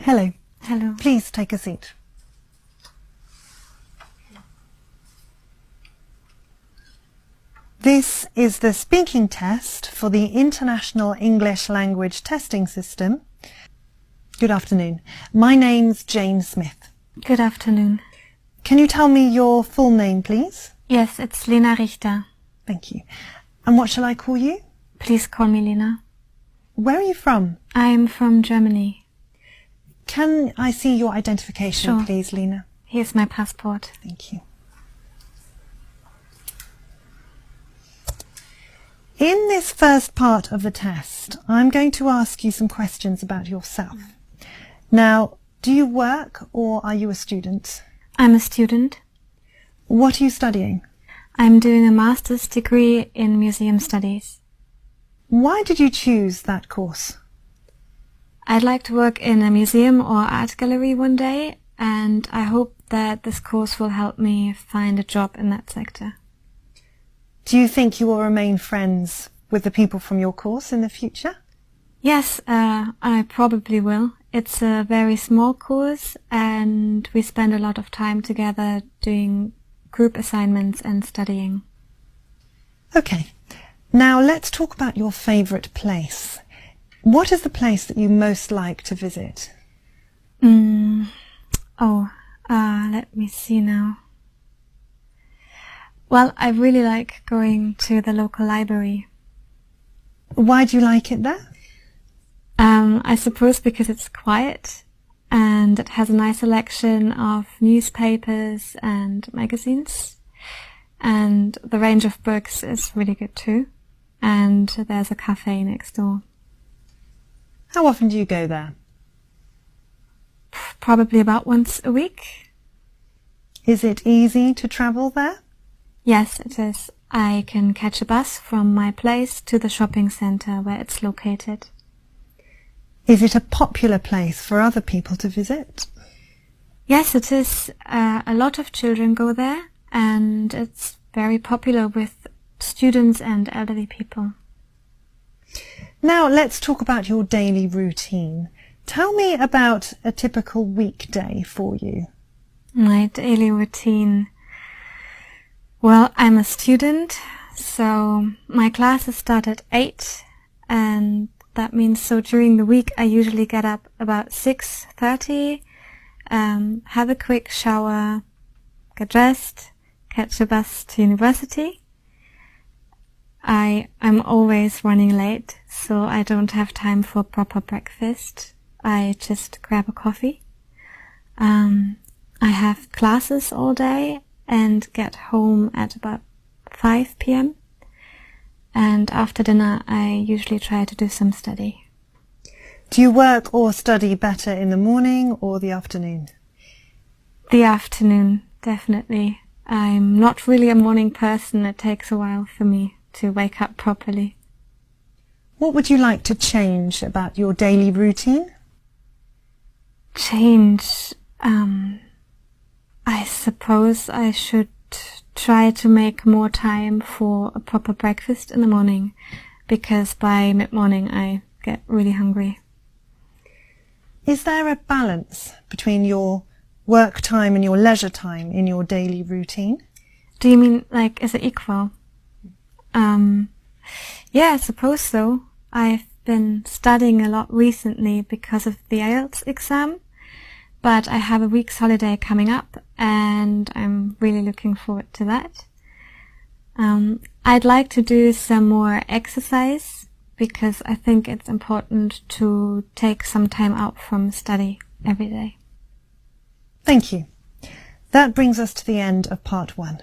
Hello. Hello. Please take a seat. This is the speaking test for the International English Language Testing System. Good afternoon. My name's Jane Smith. Good afternoon. Can you tell me your full name, please? Yes, it's Lena Richter. Thank you. And what shall I call you? Please call me Lena. Where are you from? I'm from Germany. Can I see your identification, Sure. please, Lena? Here's my passport. Thank you. In this first part of the test, I'm going to ask you some questions about yourself. Now, do you work or are you a student? I'm a student. What are you studying? I'm doing a master's degree in museum studies. Why did you choose that course? I'd like to work in a museum or art gallery one day, and I hope that this course will help me find a job in that sector. Do you think you will remain friends with the people from your course in the future? Yes, I probably will. It's a very small course and we spend a lot of time together doing group assignments and studying. Okay, now let's talk about your favourite place. What is the place that you most like to visit? Let me see now. Well, I really like going to the local library. Why do you like it there? I suppose because it's quiet and it has a nice selection of newspapers and magazines, and the range of books is really good too, and there's a cafe next door. How often do you go there? Probably about once a week. Is it easy to travel there? Yes, it is. I can catch a bus from my place to the shopping centre where it's located. Is it a popular place for other people to visit? Yes, it is. A lot of children go there, and it's very popular with students and elderly people. Now let's talk about your daily routine. Tell me about a typical weekday for you. My daily routine. Well, I'm a student, so my classes start at 8, and that means so during the week I usually get up about 6:30, have a quick shower, get dressed, catch a bus to university. I'm always running late, so I don't have time for proper breakfast. I just grab a coffee. I have classes all day and get home at about 5 p.m. And after dinner I usually try to do some study. Do you work or study better in the morning or the afternoon? The afternoon, definitely. I'm not really a morning person. It takes a while for me to wake up properly. What would you like to change about your daily routine? Change. I suppose I should try to make more time for a proper breakfast in the morning, because by mid-morning I get really hungry. Is there a balance between your work time and your leisure time in your daily routine? Do you mean, like, is it equal? Yeah, I suppose so. I've been studying a lot recently because of the Ielts exam, but I have a week's holiday coming up and I'm really looking forward to that. I'd like to do some more exercise because I think it's important to take some time out from study every day. Thank you. That brings us to the end of part 1.